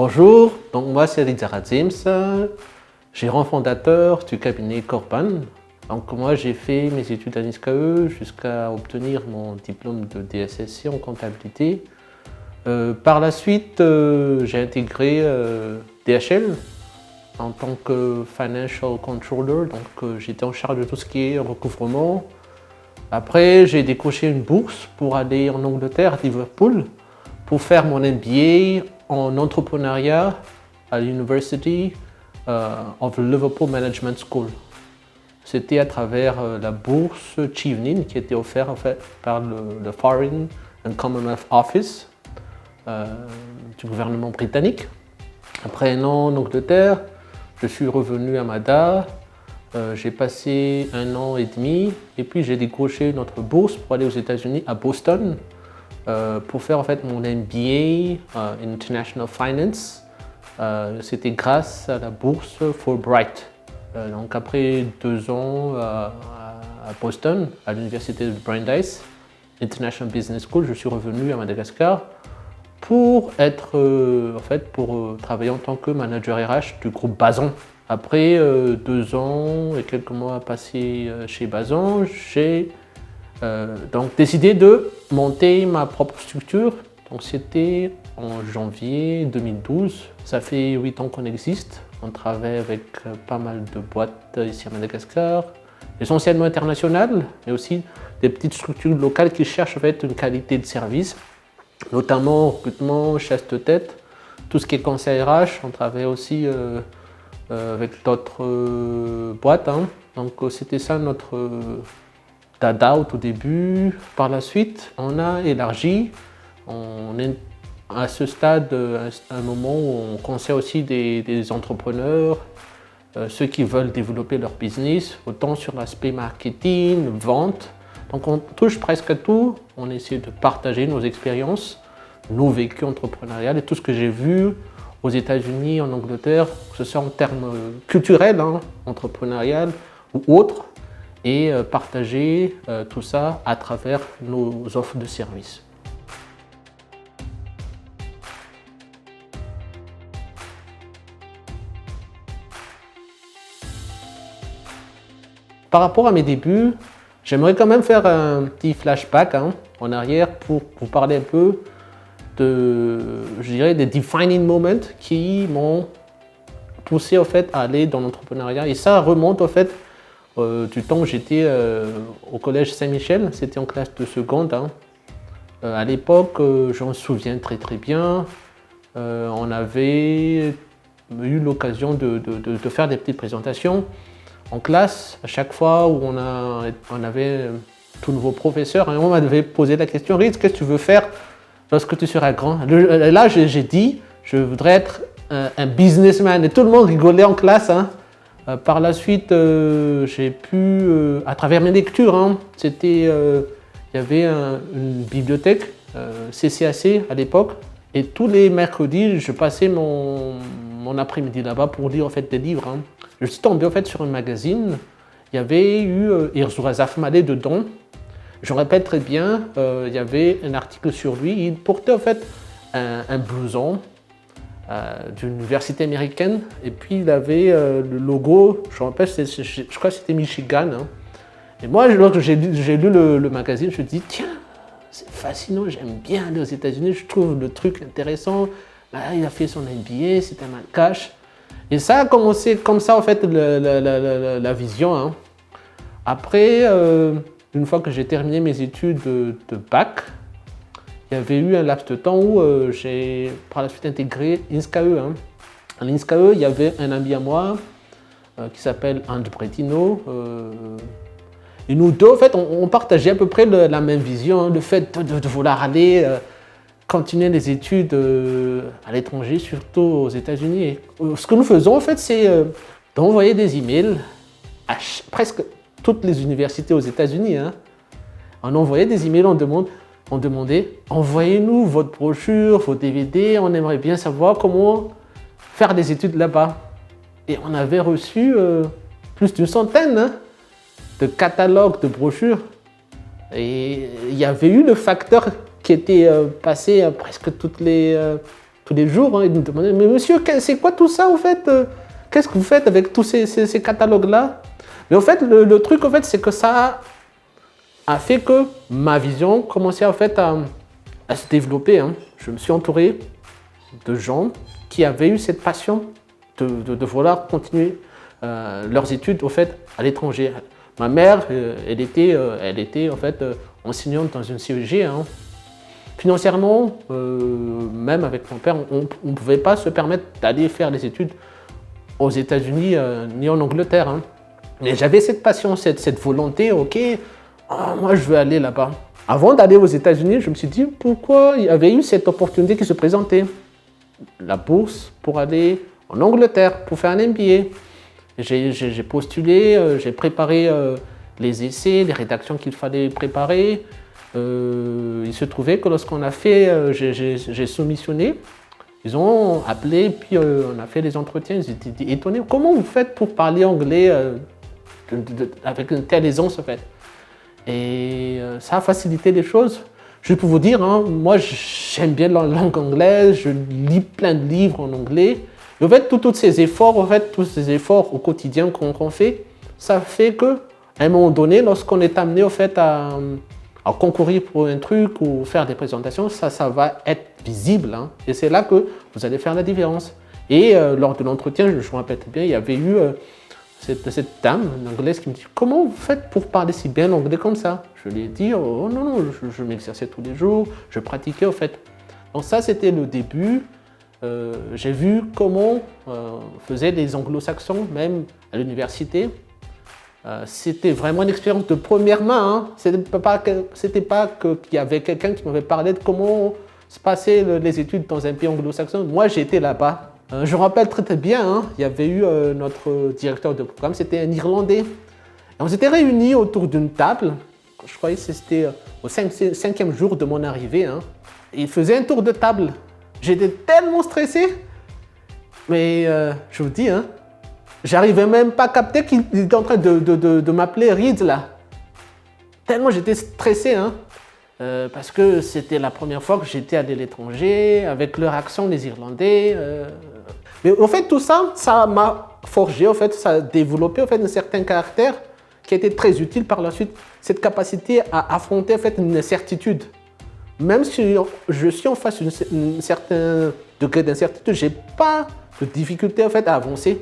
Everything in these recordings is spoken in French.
Bonjour, donc moi c'est Rizara James, gérant fondateur du cabinet Corban. Donc moi j'ai fait mes études à l'INSCAE jusqu'à obtenir mon diplôme de DSSC en comptabilité. Par la suite, j'ai intégré DHL en tant que Financial Controller, donc j'étais en charge de tout ce qui est recouvrement. Après, j'ai décroché une bourse pour aller en Angleterre, à Liverpool, pour faire mon MBA en entrepreneuriat à l'University of Liverpool Management School. C'était à travers la bourse Chevening qui était offerte en fait, par le Foreign and Commonwealth Office du gouvernement britannique. Après un an en Angleterre, je suis revenu à Mada. J'ai passé 1 an et demi et puis j'ai décroché notre bourse pour aller aux États-Unis à Boston pour faire en fait mon MBA International Finance. C'était grâce à la bourse Fulbright. Donc après 2 ans à Boston, à l'université de Brandeis, International Business School, je suis revenu à Madagascar pour travailler en tant que manager RH du groupe Bazan. Après 2 ans et quelques mois passés chez Bazan, j'ai donc décidé de monter ma propre structure. Donc c'était en janvier 2012. Ça fait 8 ans qu'on existe. On travaille avec pas mal de boîtes ici à Madagascar, essentiellement internationales, mais aussi des petites structures locales qui cherchent en fait une qualité de service, notamment recrutement, chasse de tête, tout ce qui est conseil RH. On travaille aussi avec d'autres boîtes. Donc c'était ça notre dada au tout début. Par la suite, on a élargi. On est à ce stade, à un moment où on conseille aussi des entrepreneurs, ceux qui veulent développer leur business, autant sur l'aspect marketing, vente. Donc on touche presque à tout. On essaie de partager nos expériences, nos vécus entrepreneuriales et tout ce que j'ai vu aux États-Unis, en Angleterre, que ce soit en termes culturels, entrepreneurial ou autres, et partager tout ça à travers nos offres de services. Par rapport à mes débuts, j'aimerais quand même faire un petit flashback en arrière pour vous parler un peu des defining moments qui m'ont poussé en fait, à aller dans l'entrepreneuriat. Et ça remonte en fait, du temps où j'étais au collège Saint-Michel, c'était en classe de seconde. À l'époque, je me souviens très bien, on avait eu l'occasion de faire des petites présentations en classe. À chaque fois où on avait tout nouveau professeur, on m'avait posé la question: Riz, qu'est-ce que tu veux faire lorsque tu seras grand? Là, j'ai dit, je voudrais être un businessman. Et tout le monde rigolait en classe. Par la suite, j'ai pu, à travers mes lectures, il y avait une bibliothèque, CCAC à l'époque. Et tous les mercredis, je passais mon après-midi là-bas pour lire en fait, des livres. Je suis tombé en fait, sur un magazine. Il y avait eu Irzurazaf Malé dedans. Je répète très bien, il y avait un article sur lui. Il portait en fait un blouson d'une université américaine. Et puis il avait le logo, je me rappelle, je crois que c'était Michigan. Et moi, lorsque j'ai lu le magazine, je me dis, tiens, c'est fascinant, j'aime bien aller aux États-Unis, je trouve le truc intéressant. Là, il a fait son MBA, c'était un Malcash. Et ça a commencé comme ça, en fait, la vision. Après, une fois que j'ai terminé mes études de bac, il y avait eu un laps de temps où j'ai par la suite intégré l'INSCAE. À l'INSCAE, il y avait un ami à moi qui s'appelle Ange Bretino. Et nous deux, en fait, on partageait à peu près la même vision, le fait de vouloir aller continuer les études à l'étranger, surtout aux États-Unis. Et ce que nous faisons, en fait, c'est d'envoyer des emails à presque toutes les universités aux États-Unis. On envoyait des emails, on demandait, envoyez-nous votre brochure, vos DVD, on aimerait bien savoir comment faire des études là-bas. Et on avait reçu plus d'une centaine de catalogues de brochures. Et il y avait eu le facteur qui était passé presque toutes les tous les jours. Hein, ils me demandaient, mais monsieur, c'est quoi tout ça, au fait qu'est-ce que vous faites avec tous ces catalogues-là? Mais au fait, le truc, en fait, c'est que ça a fait que ma vision commençait, en fait, à se développer. Hein. Je me suis entouré de gens qui avaient eu cette passion de vouloir continuer leurs études, au fait, à l'étranger. Ma mère, elle était en fait enseignante dans une CEG. Hein. Financièrement, même avec mon père, on ne pouvait pas se permettre d'aller faire des études aux États-Unis ni en Angleterre. Hein. Mais j'avais cette passion, cette volonté, ok, moi je veux aller là-bas. Avant d'aller aux États-Unis, je me suis dit pourquoi il y avait eu cette opportunité qui se présentait. La bourse pour aller en Angleterre, pour faire un MBA. J'ai postulé, j'ai préparé les essais, les rédactions qu'il fallait préparer. Il se trouvait que lorsqu'on a fait, j'ai soumissionné, ils ont appelé, puis on a fait les entretiens. Ils étaient étonnés. Comment vous faites pour parler anglais avec une telle aisance, en fait? Et ça a facilité les choses. Je peux vous dire, hein, moi j'aime bien la langue anglaise, je lis plein de livres en anglais. Et en fait, tous ces efforts, au quotidien qu'on fait, ça fait qu'à un moment donné, lorsqu'on est amené au fait, à concourir pour un truc ou faire des présentations, ça va être visible. Hein, et c'est là que vous allez faire la différence. Et lors de l'entretien, je me rappelle bien, il y avait eu cette dame, une anglaise, qui me dit « Comment vous faites pour parler si bien l'anglais comme ça ?» Je lui ai dit « Oh non, je m'exerçais tous les jours, je pratiquais au fait. » Donc ça, c'était le début. J'ai vu comment faisaient les anglo-saxons, même à l'université. C'était vraiment une expérience de première main. Hein. C'était pas qu'il y avait quelqu'un qui m'avait parlé de comment se passaient les études dans un pays anglo-saxon. Moi, j'étais là-bas. Je me rappelle très bien, hein, il y avait eu notre directeur de programme, c'était un Irlandais. Et on s'était réunis autour d'une table, je croyais que c'était au cinquième jour de mon arrivée. Hein. Il faisait un tour de table. J'étais tellement stressé, mais je vous dis, hein, j'arrivais même pas à capter qu'il était en train de m'appeler Reed là. Tellement j'étais stressé, hein. Parce que c'était la première fois que j'étais allé à l'étranger, avec leur accent, les Irlandais. Mais en fait, tout ça, ça m'a forgé, en fait, ça a développé en fait, un certain caractère qui a été très utile par la suite. Cette capacité à affronter en fait, une incertitude. Même si je suis en face d'un certain degré d'incertitude, je n'ai pas de difficulté en fait, à avancer.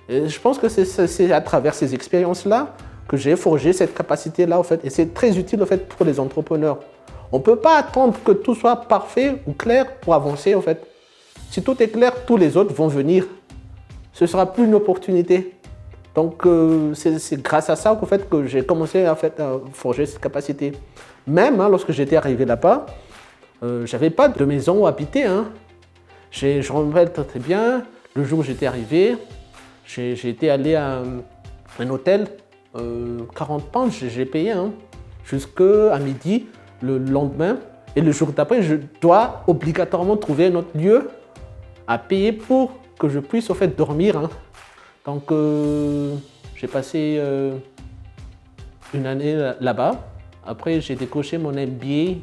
Et je pense que c'est à travers ces expériences-là que j'ai forgé cette capacité-là, en fait, et c'est très utile, en fait, pour les entrepreneurs. On ne peut pas attendre que tout soit parfait ou clair pour avancer, en fait. Si tout est clair, tous les autres vont venir. Ce ne sera plus une opportunité. Donc, c'est grâce à ça, en fait, que j'ai commencé, en fait, à forger cette capacité. Même, hein, lorsque j'étais arrivé là-bas, je n'avais pas de maison où habiter. Hein. Je me rappelle très bien, le jour où j'étais arrivé, j'ai été allé à un hôtel, 40 pounds, j'ai payé, hein, jusqu'à midi le lendemain. Et le jour d'après, je dois obligatoirement trouver un autre lieu à payer pour que je puisse en fait, dormir. Hein. Donc, j'ai passé une année là-bas. Après, j'ai décroché mon MBA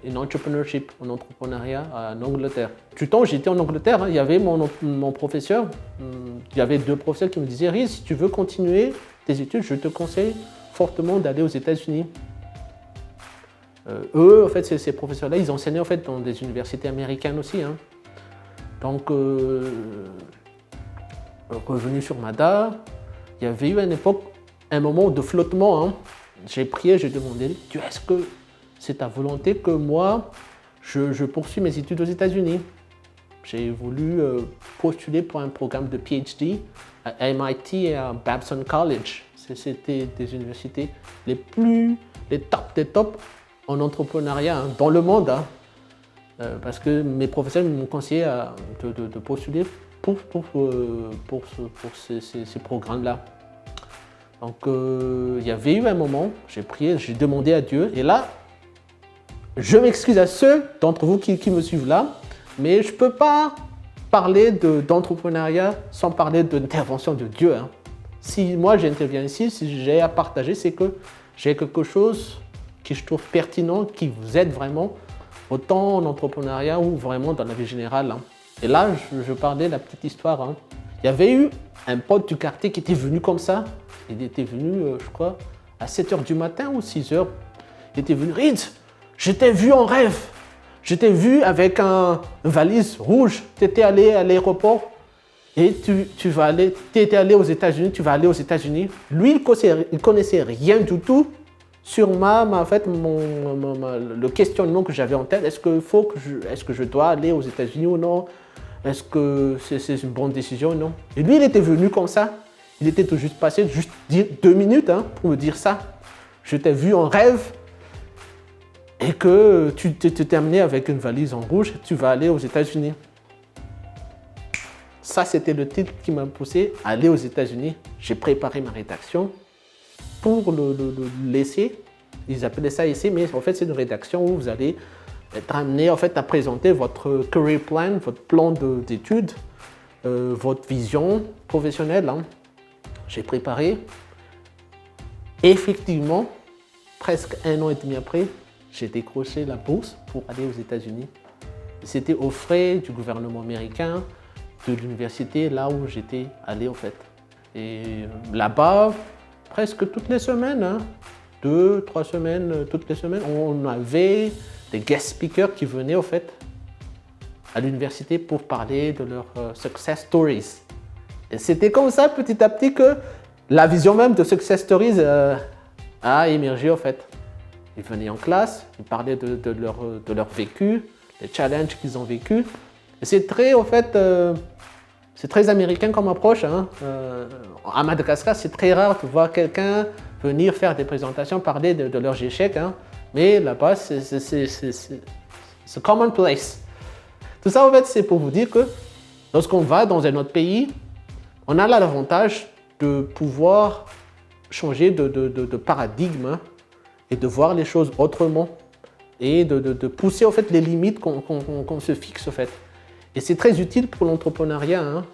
in Entrepreneurship, en entrepreneuriat en Angleterre. Du temps où j'étais en Angleterre, hein, il y avait mon professeur, il y avait deux professeurs qui me disaient « Riz, si tu veux continuer tes études, je te conseille fortement d'aller aux États-Unis. » Eux, en fait, ces professeurs-là, ils enseignaient en fait, dans des universités américaines aussi. Hein. Donc, revenu sur Mada, il y avait eu à une époque un moment de flottement. Hein. J'ai prié, j'ai demandé, Dieu, est-ce que c'est ta volonté que moi, je poursuis mes études aux États-Unis? J'ai voulu postuler pour un programme de PhD à MIT et à Babson College. C'était des universités les tops des tops en entrepreneuriat hein, dans le monde. Hein. Parce que mes professeurs m'ont conseillé de postuler pour ces programmes-là. Donc, il y avait eu un moment, j'ai prié, j'ai demandé à Dieu. Et là, je m'excuse à ceux d'entre vous qui me suivent là, mais je ne peux pas parler d'entrepreneuriat sans parler d'intervention de Dieu. Hein. Si moi j'interviens ici, si j'ai à partager, c'est que j'ai quelque chose que je trouve pertinent, qui vous aide vraiment autant en entrepreneuriat ou vraiment dans la vie générale. Hein. Et là, je parlais de la petite histoire. Hein. Il y avait eu un pote du quartier qui était venu comme ça. Il était venu, je crois, à 7h du matin ou 6h. Il était venu, Ritz, je t'ai vu en rêve. Je t'ai vu avec une valise rouge. Tu étais allé à l'aéroport et tu vas aller, tu étais allé aux États-Unis, tu vas aller aux États-Unis. Lui, il connaissait rien du tout sur en fait, le questionnement que j'avais en tête. Est-ce que je dois aller aux États-Unis ou non? Est-ce que c'est une bonne décision ou non? Et lui, il était venu comme ça. Il était tout juste passé, juste 2 minutes hein, pour me dire ça. Je t'ai vu en rêve et que tu t'es amené avec une valise en rouge et tu vas aller aux États-Unis. Ça, c'était le titre qui m'a poussé à aller aux États-Unis. J'ai préparé ma rédaction pour l'essai. Ils appelaient ça essai, mais en fait, c'est une rédaction où vous allez être amené en fait, à présenter votre career plan, votre plan d'études, votre vision professionnelle. Hein. J'ai préparé. Effectivement, presque 1 an et demi après, j'ai décroché la bourse pour aller aux États-Unis. C'était aux frais du gouvernement américain, de l'université, là où j'étais allé en fait. Et là-bas, presque toutes les semaines, hein, 2-3 semaines, toutes les semaines, on avait des guest speakers qui venaient en fait à l'université pour parler de leurs success stories. Et c'était comme ça petit à petit que la vision même de success stories a émergé en fait. Ils venaient en classe, ils parlaient de leur vécu, les challenges qu'ils ont vécu. Et c'est très en fait, c'est très américain comme approche. Hein. À Madagascar, c'est très rare de voir quelqu'un venir faire des présentations, parler de leurs échecs. Hein. Mais là-bas, c'est commonplace. Tout ça, en fait, c'est pour vous dire que lorsqu'on va dans un autre pays, on a l'avantage de pouvoir changer de paradigme hein, et de voir les choses autrement et de pousser en fait, les limites qu'on se fixe. En fait. Et c'est très utile pour l'entrepreneuriat. Hein.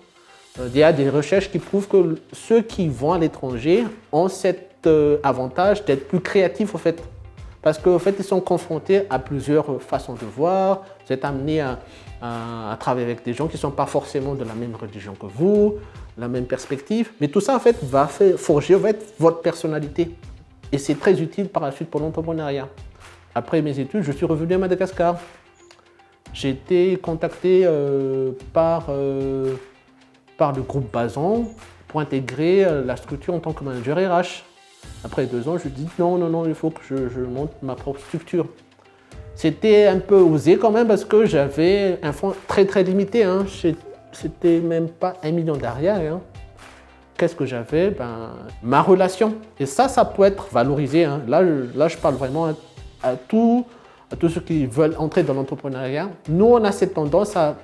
Il y a des recherches qui prouvent que ceux qui vont à l'étranger ont cet avantage d'être plus créatifs en fait. Parce qu'en fait, ils sont confrontés à plusieurs façons de voir. Vous êtes amenés à travailler avec des gens qui ne sont pas forcément de la même religion que vous, la même perspective. Mais tout ça, en fait, va forger en fait, votre personnalité. Et c'est très utile par la suite pour l'entrepreneuriat. Après mes études, je suis revenu à Madagascar. J'ai été contacté par le groupe Bazan pour intégrer la structure en tant que manager RH. Après 2 ans, je dis non, il faut que je monte ma propre structure. C'était un peu osé quand même parce que j'avais un fonds très très limité. Hein. C'était même pas 1 million d'arrière. Hein. Qu'est-ce que j'avais? Ma relation. Et ça peut être valorisé. Hein. Là, je parle vraiment à tous ceux qui veulent entrer dans l'entrepreneuriat. Nous, on a cette tendance à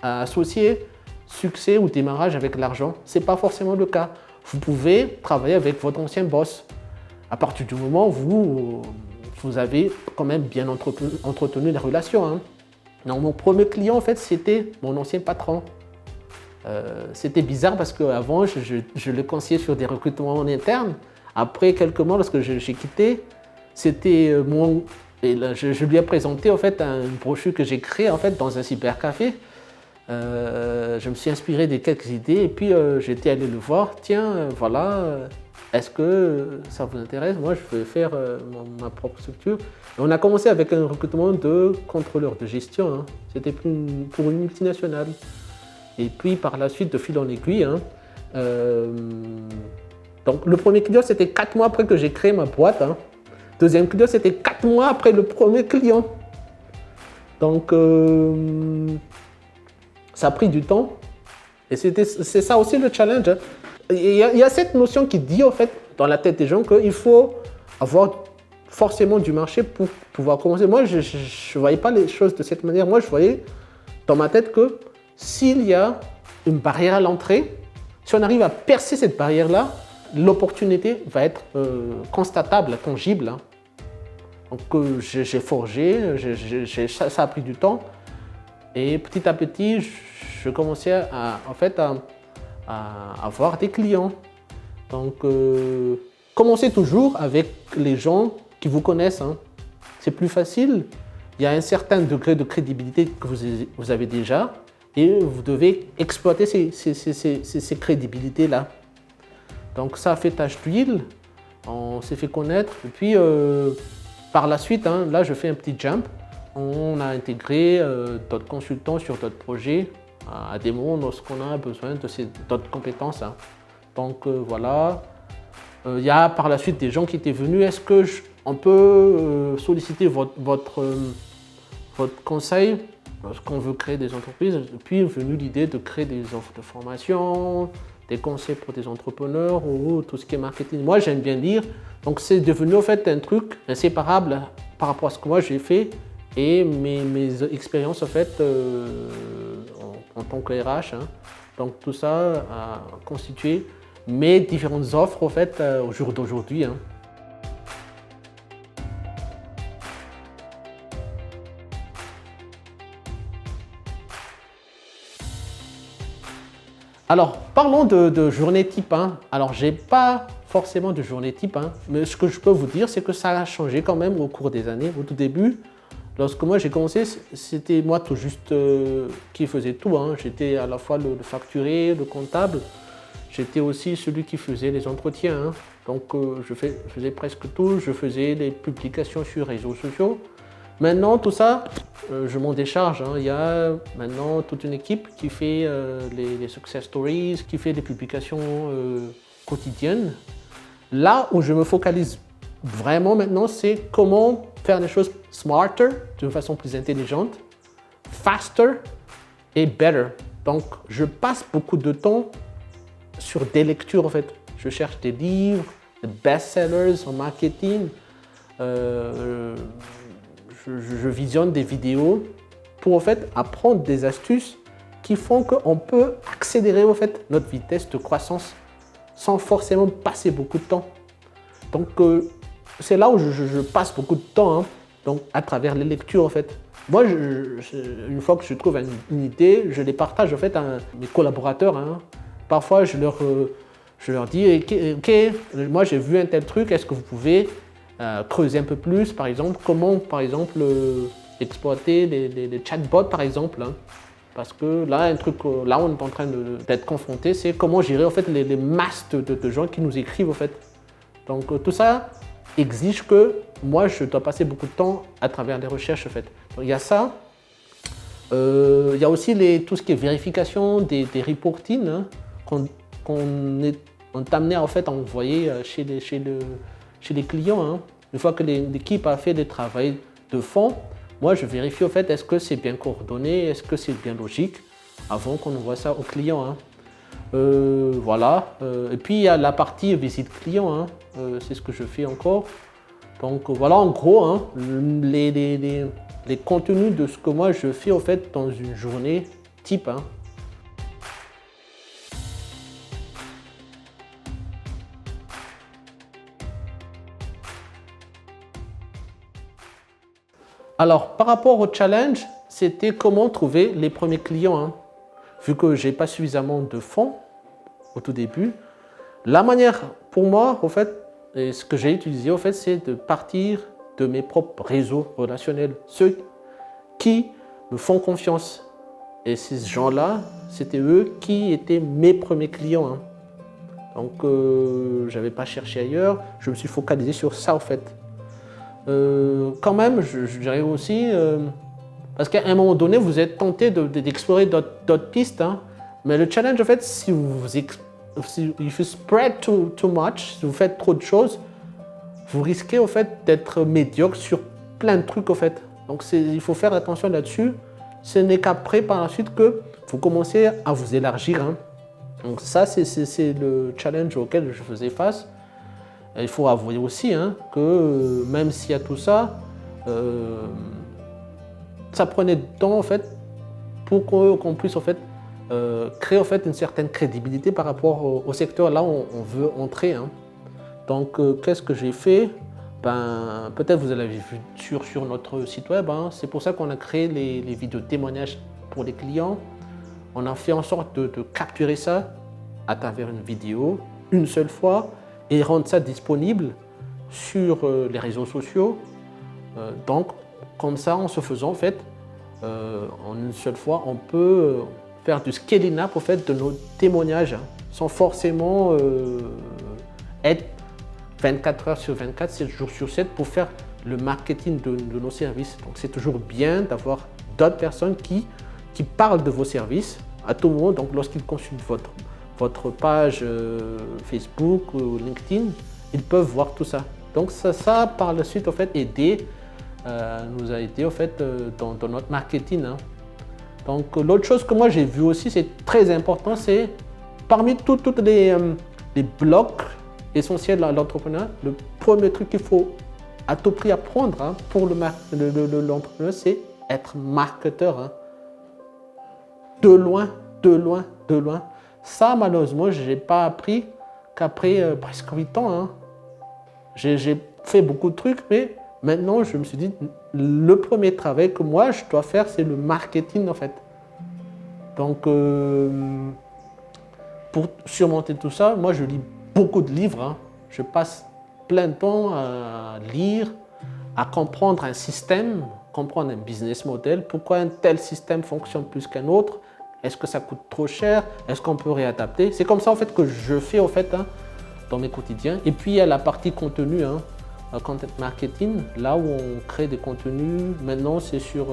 associer succès ou démarrage avec l'argent. Ce n'est pas forcément le cas. Vous pouvez travailler avec votre ancien boss. À partir du moment où vous avez quand même bien entretenu la relation. Hein. Non, mon premier client, en fait, c'était mon ancien patron. C'était bizarre parce qu'avant, je le conseillais sur des recrutements en interne. Après quelques mois, lorsque j'ai quitté, c'était je lui ai présenté en fait, une brochure que j'ai créée en fait, dans un cybercafé. Je me suis inspiré de quelques idées et puis j'étais allé le voir. Tiens, voilà, est-ce que ça vous intéresse? Moi, je veux faire ma propre structure. Et on a commencé avec un recrutement de contrôleur de gestion. Hein. C'était pour une multinationale. Et puis par la suite, de fil en aiguille, hein, donc le premier client, c'était 4 mois après que j'ai créé ma boîte. Hein. Deuxième client, c'était 4 mois après le premier client. Donc, ça a pris du temps. Et c'est ça aussi le challenge. Hein. Il y a cette notion qui dit, en fait, dans la tête des gens qu'il faut avoir forcément du marché pour pouvoir commencer. Moi, je ne voyais pas les choses de cette manière. Moi, je voyais dans ma tête que s'il y a une barrière à l'entrée, si on arrive à percer cette barrière-là, l'opportunité va être constatable, tangible. Hein. Donc j'ai forgé, ça a pris du temps. Et petit à petit, je commençais à avoir des clients. Donc commencez toujours avec les gens qui vous connaissent. Hein. C'est plus facile il y a un certain degré de crédibilité que vous avez déjà et vous devez exploiter ces crédibilités-là. Donc ça a fait tache d'huile, on s'est fait connaître et puis par la suite, hein, là je fais un petit jump, on a intégré d'autres consultants sur d'autres projets à des moments lorsqu'on a besoin de d'autres compétences. Hein. Donc voilà, il y a par la suite des gens qui étaient venus, est-ce qu'on peut solliciter votre conseil lorsqu'on veut créer des entreprises? Puis est venue l'idée de créer des offres de formation, des conseils pour des entrepreneurs ou tout ce qui est marketing. Moi, j'aime bien lire, donc c'est devenu en fait un truc inséparable par rapport à ce que moi j'ai fait et mes expériences en fait en tant que RH. Hein. Donc tout ça a constitué mes différentes offres en fait au jour d'aujourd'hui. Hein. Alors, parlons de journée type. Hein. Alors, j'ai pas forcément de journée type, hein, mais ce que je peux vous dire, c'est que ça a changé quand même au cours des années. Au tout début, lorsque moi j'ai commencé, c'était moi tout juste qui faisais tout. Hein. J'étais à la fois le facturé, le comptable. J'étais aussi celui qui faisait les entretiens. Hein. Donc, je faisais presque tout. Je faisais les publications sur les réseaux sociaux. Maintenant, tout ça, je m'en décharge. Hein. Il y a maintenant toute une équipe qui fait les success stories, qui fait des publications quotidiennes. Là où je me focalise vraiment maintenant, c'est comment faire les choses smarter, d'une façon plus intelligente, faster et better. Donc, je passe beaucoup de temps sur des lectures en fait. Je cherche des livres, des best-sellers en marketing. Je visionne des vidéos pour en fait apprendre des astuces qui font qu'on peut accélérer en fait notre vitesse de croissance sans forcément passer beaucoup de temps. Donc c'est là où je passe beaucoup de temps, hein, donc à travers les lectures en fait. Moi, une fois que je trouve une idée, je les partage en fait à mes collaborateurs. Hein. Parfois, je leur dis, ok, moi j'ai vu un tel truc, est-ce que vous pouvez creuser un peu plus, par exemple, comment, par exemple, exploiter les chatbots, par exemple. Hein. Parce que là, un truc, là, on est en train d'être confronté, c'est comment gérer, en fait, les masses de gens qui nous écrivent, en fait. Donc, tout ça exige que moi, je dois passer beaucoup de temps à travers les recherches, en fait. Donc, il y a ça. Il y a aussi tout ce qui est vérification des reportings hein, qu'on est amené, en fait, à envoyer chez les clients. Hein. Une fois que l'équipe a fait le travail de fond, moi je vérifie au fait est-ce que c'est bien coordonné, est-ce que c'est bien logique avant qu'on envoie ça au client. Hein. Voilà. Et puis il y a la partie visite client, hein. C'est ce que je fais encore. Donc voilà en gros hein, les contenus de ce que moi je fais au fait dans une journée type. Hein. Alors, par rapport au challenge, c'était comment trouver les premiers clients. Hein. Vu que je n'ai pas suffisamment de fonds au tout début, la manière pour moi, au fait, et ce que j'ai utilisé, au fait, c'est de partir de mes propres réseaux relationnels, ceux qui me font confiance. Et ces gens-là, c'était eux qui étaient mes premiers clients. Hein. Donc, je n'avais pas cherché ailleurs, je me suis focalisé sur ça, en fait. Quand même, je dirais aussi, parce qu'à un moment donné, vous êtes tenté d'explorer d'autres pistes, hein, mais le challenge, en fait, si if you spread too much, si vous faites trop de choses, vous risquez, en fait, d'être médiocre sur plein de trucs, en fait. Donc, il faut faire attention là-dessus. Ce n'est qu'après, par la suite, que vous commencez à vous élargir. Hein. Donc, ça, c'est le challenge auquel je faisais face. Il faut avouer aussi hein, que même s'il y a tout ça, ça prenait du temps en fait, pour qu'on puisse en fait, créer en fait, une certaine crédibilité par rapport au secteur là où on veut entrer. Hein. Donc qu'est-ce que j'ai fait? Peut-être vous l'avez vu sur notre site web, hein. C'est pour ça qu'on a créé les vidéos témoignages pour les clients. On a fait en sorte de capturer ça à travers une vidéo, une seule fois, et rendre ça disponible sur les réseaux sociaux. Donc, Comme ça, en se faisant, en fait, en une seule fois, on peut faire du scaling up, en fait, de nos témoignages, hein, sans forcément être 24 heures sur 24, 7 jours sur 7 pour faire le marketing de nos services. Donc, c'est toujours bien d'avoir d'autres personnes qui parlent de vos services à tout moment. Donc, lorsqu'ils consultent votre page Facebook ou LinkedIn, ils peuvent voir tout ça. Donc, ça par la suite, en fait, nous a aidé en fait, dans notre marketing. Hein. Donc, l'autre chose que moi j'ai vu aussi, c'est très important, c'est parmi tous les blocs essentiels à l'entrepreneur, le premier truc qu'il faut à tout prix apprendre, hein, pour l'entrepreneur, c'est être marketeur. Hein. De loin. Ça, malheureusement, je n'ai pas appris qu'après presque 8 ans. Hein. J'ai fait beaucoup de trucs, mais maintenant, je me suis dit, le premier travail que moi, je dois faire, c'est le marketing, en fait. Donc, pour surmonter tout ça, moi, je lis beaucoup de livres. Hein. Je passe plein de temps à lire, à comprendre un système, comprendre un business model, pourquoi un tel système fonctionne plus qu'un autre, est-ce que ça coûte trop cher, est-ce qu'on peut réadapter. C'est comme ça, en fait, que je fais, en fait, hein, dans mes quotidiens. Et puis, il y a la partie contenu, hein, content marketing, là où on crée des contenus. Maintenant, c'est sur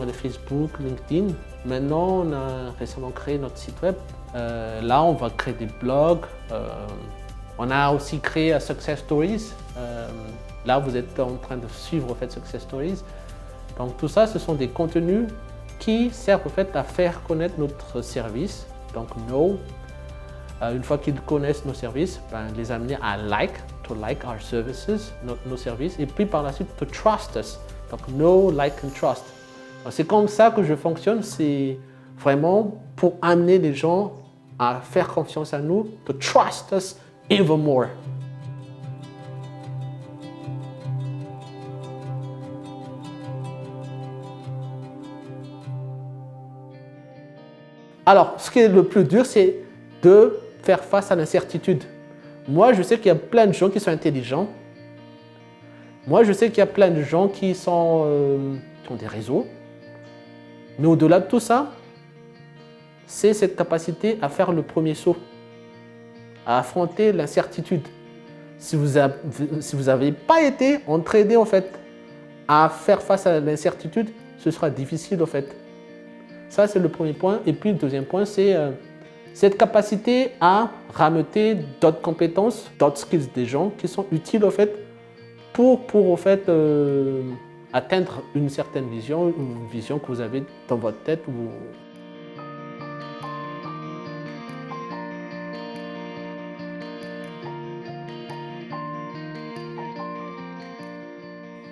les Facebook, LinkedIn. Maintenant, on a récemment créé notre site web. Là, on va créer des blogs. On a aussi créé Success Stories. Là, vous êtes en train de suivre, en fait, Success Stories. Donc, tout ça, ce sont des contenus qui servent, en fait, à faire connaître notre service. Donc, une fois qu'ils connaissent nos services, les amener à to like our services, nos services, et puis par la suite, to trust us. Donc, know, like and trust. C'est comme ça que je fonctionne, c'est vraiment pour amener les gens à faire confiance à nous, to trust us even more. Alors, ce qui est le plus dur, c'est de faire face à l'incertitude. Moi, je sais qu'il y a plein de gens qui sont intelligents. Moi, je sais qu'il y a plein de gens qui ont des réseaux. Mais au-delà de tout ça, c'est cette capacité à faire le premier saut, à affronter l'incertitude. Si vous n'avez pas été entraîné, en fait, à faire face à l'incertitude, ce sera difficile, en fait. Ça, c'est le premier point. Et puis, le deuxième point, c'est cette capacité à rameuter d'autres compétences, d'autres skills des gens qui sont utiles, en fait, pour en fait, atteindre une certaine vision, une vision que vous avez dans votre tête.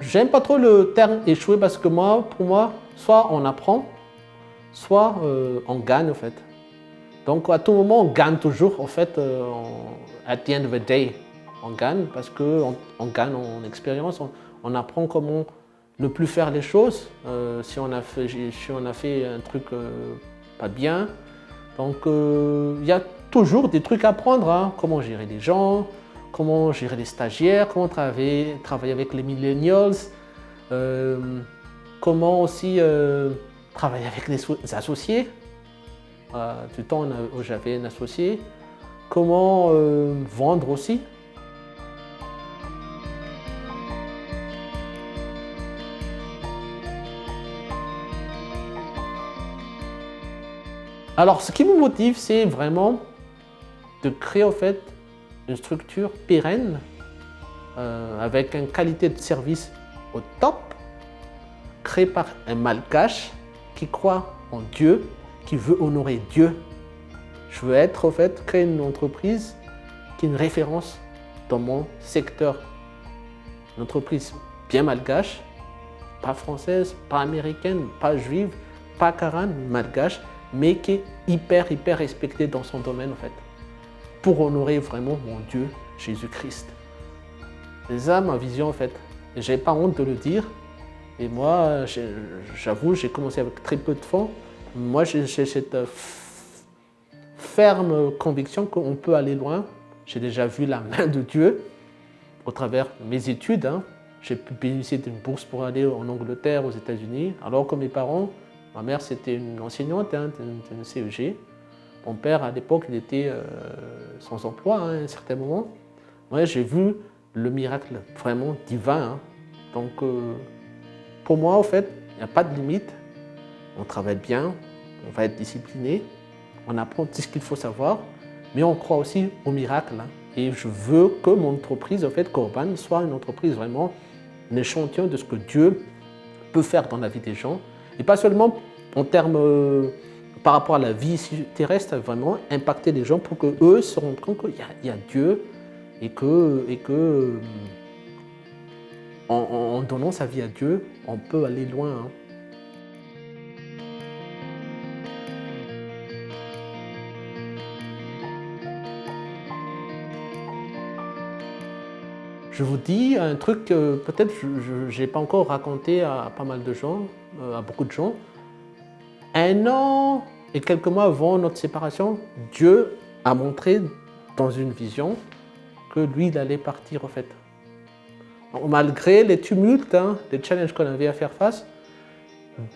J'aime pas trop le terme échouer parce que pour moi, soit on apprend, soit on gagne, en fait. Donc à tout moment, on gagne toujours, en fait, at the end of the day. On gagne parce qu'on gagne en expérience, on apprend comment ne plus faire les choses si on a fait un truc pas bien. Donc il y a toujours des trucs à apprendre, hein. Comment gérer les gens, comment gérer les stagiaires, comment travailler avec les millennials, comment aussi travailler avec les associés. Du temps où j'avais un associé, comment vendre aussi. Alors, ce qui me motive, c'est vraiment de créer, en fait, une structure pérenne avec une qualité de service au top, créée par un Malgache qui croit en Dieu, qui veut honorer Dieu. Je veux être, en fait, créer une entreprise qui est une référence dans mon secteur. Une entreprise bien malgache, pas française, pas américaine, pas juive, pas karane, malgache, mais qui est hyper respectée dans son domaine, en fait, pour honorer vraiment mon Dieu, Jésus-Christ. C'est ça ma vision, en fait. J'ai pas honte de le dire. Et moi, j'avoue, j'ai commencé avec très peu de fonds. Moi, j'ai cette ferme conviction qu'on peut aller loin. J'ai déjà vu la main de Dieu au travers de mes études. Hein. j'ai pu bénéficier d'une bourse pour aller en Angleterre, aux États-Unis, alors que mes parents, ma mère c'était une enseignante d'une CEG. Mon père, à l'époque, il était sans emploi à un certain moment. Ouais, j'ai vu le miracle vraiment divin. Hein. Donc, pour moi, en fait, il n'y a pas de limite. On travaille bien, on va être discipliné, on apprend tout ce qu'il faut savoir, mais on croit aussi au miracle. Hein. Et je veux que mon entreprise, en fait, Corban, soit une entreprise vraiment un échantillon de ce que Dieu peut faire dans la vie des gens. Et pas seulement en termes par rapport à la vie terrestre, vraiment impacter les gens pour qu'eux se rendent compte qu'il y a Dieu et que en donnant sa vie à Dieu, on peut aller loin. Hein. Je vous dis un truc que peut-être je n'ai pas encore raconté à pas mal de gens, à beaucoup de gens. 1 an et quelques mois avant notre séparation, Dieu a montré dans une vision que lui, il allait partir en fait. Donc, malgré les tumultes, hein, les challenges qu'on avait à faire face,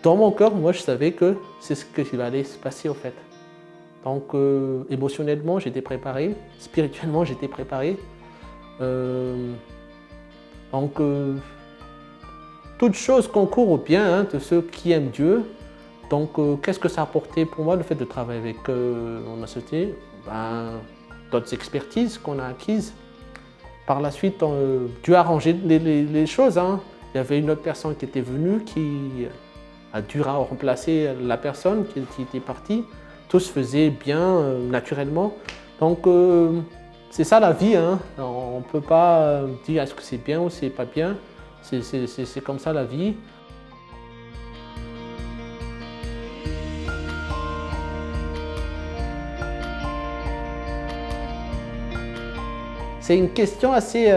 dans mon cœur, moi, je savais que c'est ce qui allait se passer en fait. Donc, émotionnellement, j'étais préparé, spirituellement, j'étais préparé. Donc, toute chose concourt au bien hein, de ceux qui aiment Dieu. Donc, qu'est-ce que ça a apporté pour moi, le fait de travailler avec mon associé? D'autres expertises qu'on a acquises. Par la suite, Dieu a arrangé les choses. Hein. Il y avait une autre personne qui était venue, qui a dû remplacer la personne qui était partie. Tout se faisait bien, naturellement. Donc, c'est ça la vie. Hein. On ne peut pas dire est-ce que c'est bien ou c'est pas bien. C'est comme ça la vie. C'est une question assez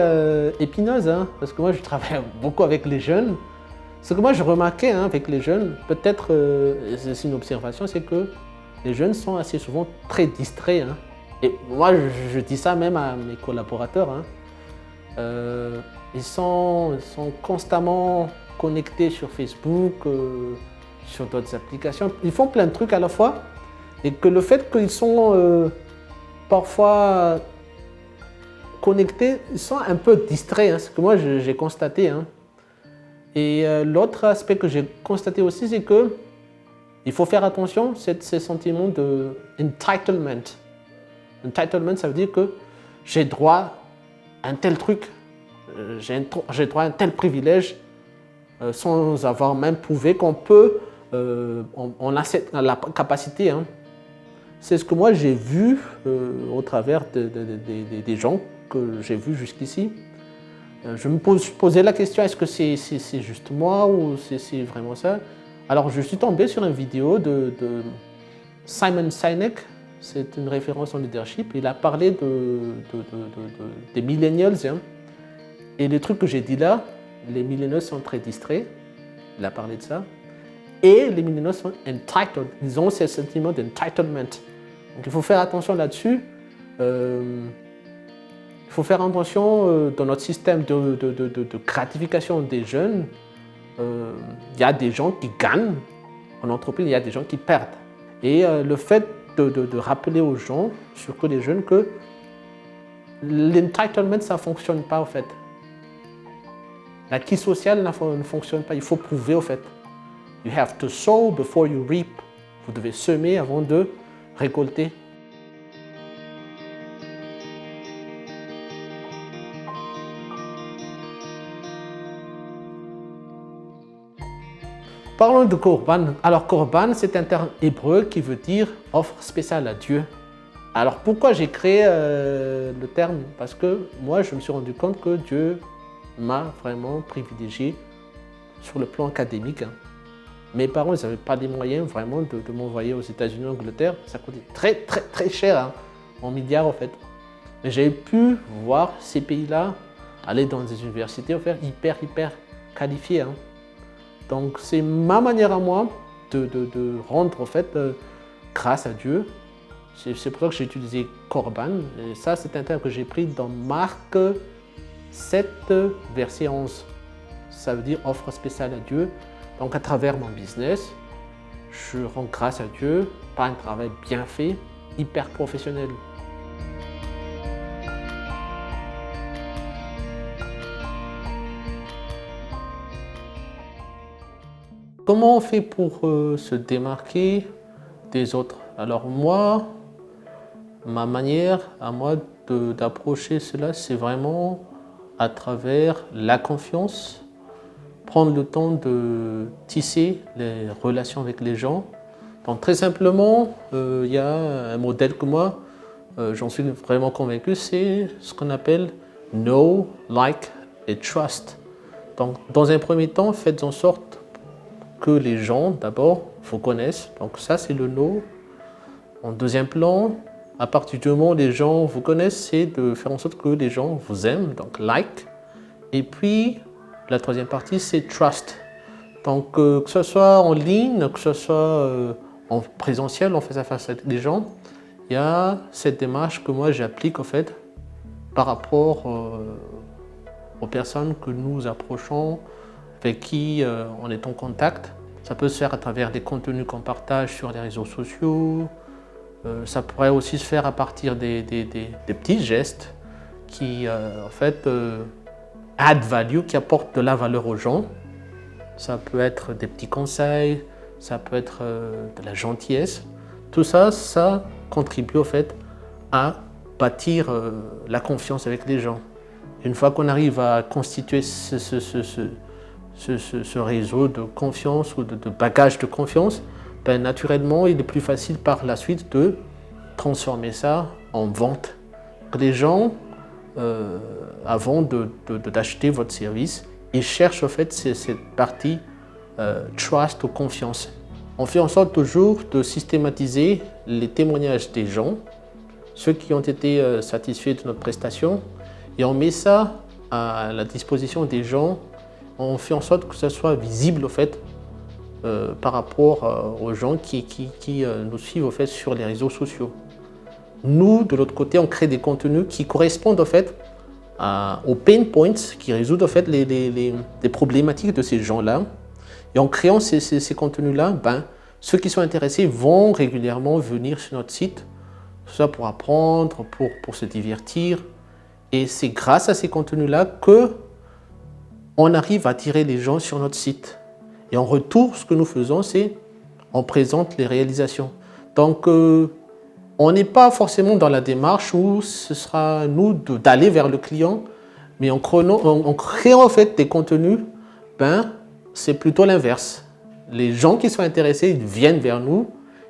épineuse, hein, parce que moi je travaille beaucoup avec les jeunes. Ce que moi je remarquais hein, avec les jeunes, peut-être c'est une observation, c'est que les jeunes sont assez souvent très distraits. Hein. Et moi je dis ça même à mes collaborateurs. Hein. Ils sont constamment connectés sur Facebook, sur d'autres applications. Ils font plein de trucs à la fois. Et que le fait qu'ils sont parfois connectés, ils sont un peu distraits, hein, ce que moi j'ai constaté. Hein. Et l'autre aspect que j'ai constaté aussi, c'est que il faut faire attention, c'est ce sentiment de entitlement. Entitlement, ça veut dire que j'ai droit à un tel truc, j'ai droit à un tel privilège, sans avoir même prouvé qu'on peut, on a la capacité. Hein. C'est ce que moi j'ai vu au travers des gens que j'ai vus jusqu'ici. Je me posais la question, est-ce que c'est juste moi ou c'est vraiment ça? Alors je suis tombé sur une vidéo de Simon Sinek, c'est une référence en leadership. Il a parlé des millennials. Hein. Et le truc que j'ai dit là, les millennials sont très distraits. Il a parlé de ça. Et les millennials sont entitled. Ils ont ce sentiment d'entitlement. Donc il faut faire attention là-dessus. Il faut faire attention dans notre système de gratification des jeunes. Il y a des gens qui gagnent en entreprise, il y a des gens qui perdent. Et le fait de rappeler aux gens, surtout les jeunes, que l'entitlement, ça ne fonctionne pas en fait. L'acquis social ne fonctionne pas, il faut prouver en fait. You have to sow before you reap. Vous devez semer avant de récolter. Parlons de Korban. Alors Korban, c'est un terme hébreu qui veut dire offre spéciale à Dieu. Alors pourquoi j'ai créé le terme? Parce que moi, je me suis rendu compte que Dieu m'a vraiment privilégié sur le plan académique. Hein. Mes parents, ils n'avaient pas les moyens vraiment de m'envoyer aux États-Unis, en Angleterre. Ça coûtait très très très cher, hein, en milliards en fait. Mais j'ai pu voir ces pays-là aller dans des universités hyper qualifiées. Hein. Donc c'est ma manière à moi de rendre en fait grâce à Dieu. C'est pour ça que j'ai utilisé Korban. Et ça, c'est un terme que j'ai pris dans Marc 7, verset 11. ça veut dire offre spéciale à Dieu. Donc à travers mon business, je rends grâce à Dieu par un travail bien fait, hyper professionnel. Comment on fait pour se démarquer des autres? Alors moi, ma manière à moi d'approcher cela, c'est vraiment à travers la confiance, prendre le temps de tisser les relations avec les gens. Donc très simplement, il y a un modèle que moi, j'en suis vraiment convaincu, c'est ce qu'on appelle know, like et trust. Donc dans un premier temps, faites en sorte que les gens d'abord vous connaissent. Donc ça c'est le know. En deuxième plan, à partir du moment où les gens vous connaissent, c'est de faire en sorte que les gens vous aiment, donc like. Et puis, la troisième partie, c'est trust. Donc, que ce soit en ligne, que ce soit en présentiel, on fait ça face à des gens, il y a cette démarche que moi j'applique en fait par rapport aux personnes que nous approchons, avec qui on est en contact. Ça peut se faire à travers des contenus qu'on partage sur les réseaux sociaux. Ça pourrait aussi se faire à partir des petits gestes qui, en fait, add value, qui apportent de la valeur aux gens. Ça peut être des petits conseils, ça peut être de la gentillesse. Tout ça, ça contribue, en fait, à bâtir la confiance avec les gens. Une fois qu'on arrive à constituer ce réseau de confiance ou de bagage de confiance, ben, naturellement, il est plus facile par la suite de transformer ça en vente. Les gens, avant d'acheter votre service, ils cherchent en fait cette partie trust ou confiance. On fait en sorte toujours de systématiser les témoignages des gens, ceux qui ont été satisfaits de notre prestation, et on met ça à la disposition des gens. On fait en sorte que ça soit visible en fait, par rapport aux gens qui nous suivent en fait, sur les réseaux sociaux. Nous, de l'autre côté, on crée des contenus qui correspondent en fait, aux pain points, qui résoudent en fait, les problématiques de ces gens-là. Et en créant ces contenus-là, ben, ceux qui sont intéressés vont régulièrement venir sur notre site, soit pour apprendre, pour se divertir. Et c'est grâce à ces contenus-là qu'on arrive à attirer les gens sur notre site. Et en retour, ce que nous faisons, c'est on présente les réalisations. Donc, on n'est pas forcément dans la démarche où ce sera nous d'aller vers le client, mais en créant en fait des contenus, ben, c'est plutôt l'inverse. Les gens qui sont intéressés, ils viennent vers nous,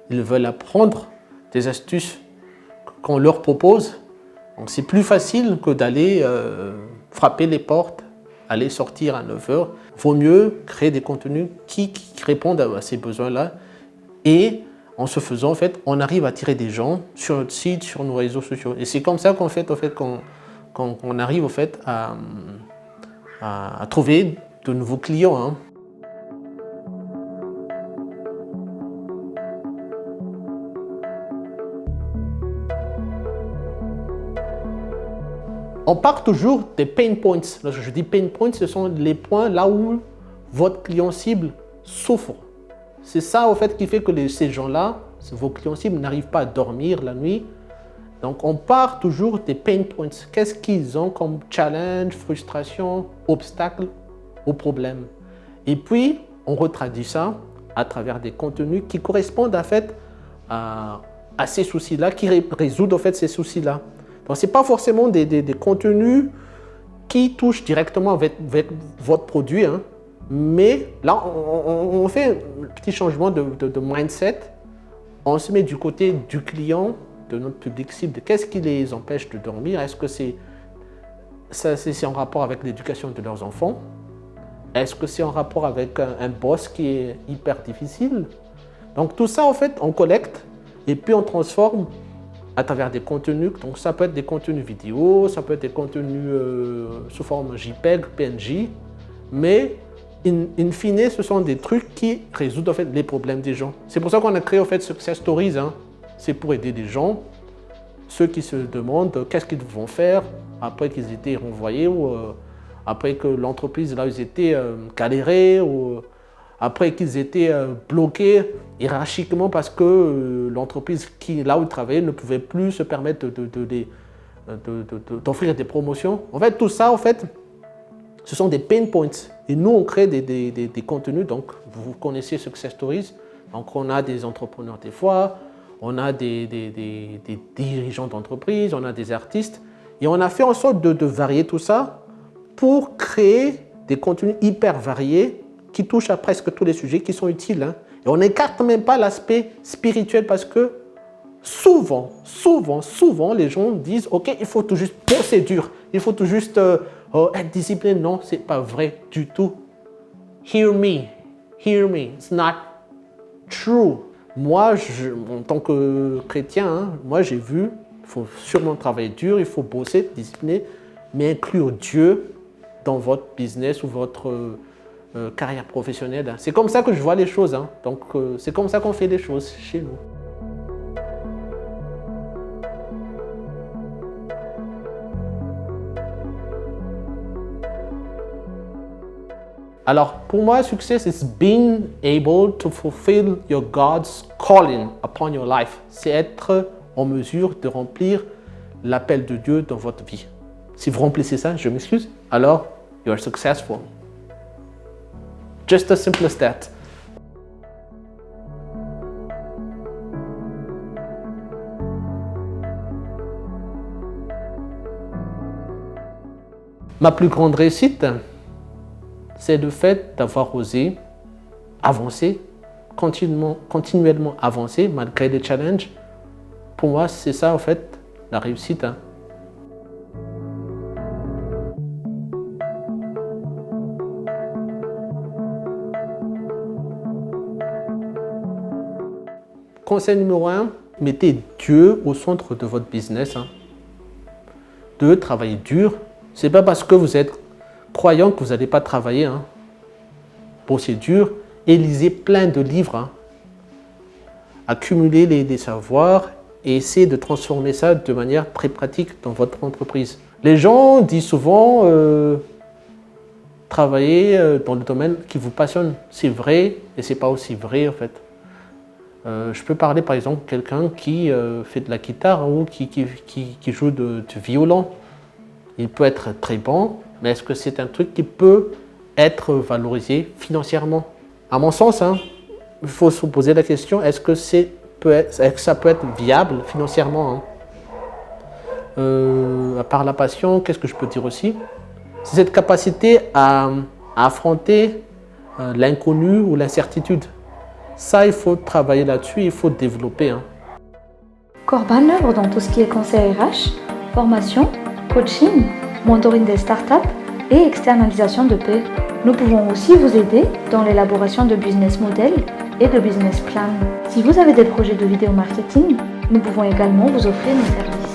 ils veulent apprendre des astuces qu'on leur propose. Donc, c'est plus facile que d'aller frapper les portes, aller sortir à 9h. Il vaut mieux créer des contenus qui répondent à ces besoins-là. Et en se faisant, en fait, on arrive à tirer des gens sur notre site, sur nos réseaux sociaux. Et c'est comme ça qu'on arrive en fait, à trouver de nouveaux clients. Hein. On part toujours des pain points. Lorsque je dis pain points, ce sont les points là où votre client cible souffre. C'est ça en fait qui fait que ces gens-là, vos clients cibles, n'arrivent pas à dormir la nuit. Donc on part toujours des pain points. Qu'est-ce qu'ils ont comme challenge, frustration, obstacle au problème. Et puis on retraduit ça à travers des contenus qui correspondent en fait à ces soucis-là, qui résoudent en fait ces soucis-là. Donc ce n'est pas forcément des contenus qui touchent directement avec votre produit, hein. Mais là, on fait un petit changement de mindset. On se met du côté du client, de notre public cible. Qu'est-ce qui les empêche de dormir? Est-ce que c'est en rapport avec l'éducation de leurs enfants? Est-ce que c'est en rapport avec un boss qui est hyper difficile? Donc tout ça, en fait, on collecte et puis on transforme à travers des contenus. Donc ça peut être des contenus vidéo, ça peut être des contenus sous forme JPEG, PNG, mais in fine, ce sont des trucs qui résoudent en fait les problèmes des gens. C'est pour ça qu'on a créé en fait Success Stories. Hein. C'est pour aider les gens, ceux qui se demandent qu'est-ce qu'ils vont faire après qu'ils aient été renvoyés ou après que l'entreprise, là, ils étaient galérés, ou après qu'ils étaient bloqués hiérarchiquement parce que l'entreprise là où ils travaillaient ne pouvait plus se permettre d'offrir des promotions. En fait, tout ça, en fait, ce sont des pain points. Et nous, on crée des contenus. Donc, vous connaissez Success Stories. Donc, on a des entrepreneurs des fois, on a des dirigeants d'entreprise, on a des artistes. Et on a fait en sorte de varier tout ça pour créer des contenus hyper variés qui touchent à presque tous les sujets qui sont utiles. Hein. Et on n'écarte même pas l'aspect spirituel parce que souvent, les gens disent « Ok, il faut tout juste bosser dur, il faut tout juste être discipliné. » Non, ce n'est pas vrai du tout. Hear me, it's not true. Moi, en tant que chrétien, hein, moi j'ai vu, il faut sûrement travailler dur, il faut bosser, discipliner, mais inclure Dieu dans votre business ou votre carrière professionnelle. Hein. C'est comme ça que je vois les choses. Hein. Donc, c'est comme ça qu'on fait les choses chez nous. Alors, pour moi, success is being able to fulfill your God's calling upon your life. C'est être en mesure de remplir l'appel de Dieu dans votre vie. Si vous remplissez ça, je m'excuse, alors you are successful. Just as simple as that. Ma plus grande réussite, c'est le fait d'avoir osé avancer, continuellement avancer malgré les challenges. Pour moi, c'est ça en fait la réussite. Hein. Conseil numéro 1, mettez Dieu au centre de votre business. Hein. 2, travaillez dur. Ce n'est pas parce que vous êtes croyant que vous n'allez pas travailler. Hein. Bossez dur et lisez plein de livres. Hein. Accumulez les savoirs et essayez de transformer ça de manière très pratique dans votre entreprise. Les gens disent souvent travailler dans le domaine qui vous passionne. C'est vrai et ce n'est pas aussi vrai en fait. Je peux parler par exemple de quelqu'un qui fait de la guitare ou qui joue du violon. Il peut être très bon, mais est-ce que c'est un truc qui peut être valorisé financièrement? À mon sens, hein, il faut se poser la question, est-ce que ça peut être viable financièrement? Hein? À part la passion, qu'est-ce que je peux dire aussi? C'est cette capacité à affronter l'inconnu ou l'incertitude. Ça, il faut travailler là-dessus, il faut développer. Hein. Corban œuvre dans tout ce qui est conseil RH, formation, coaching, mentoring des startups et externalisation de paix. Nous pouvons aussi vous aider dans l'élaboration de business models et de business plans. Si vous avez des projets de vidéo marketing, nous pouvons également vous offrir nos services.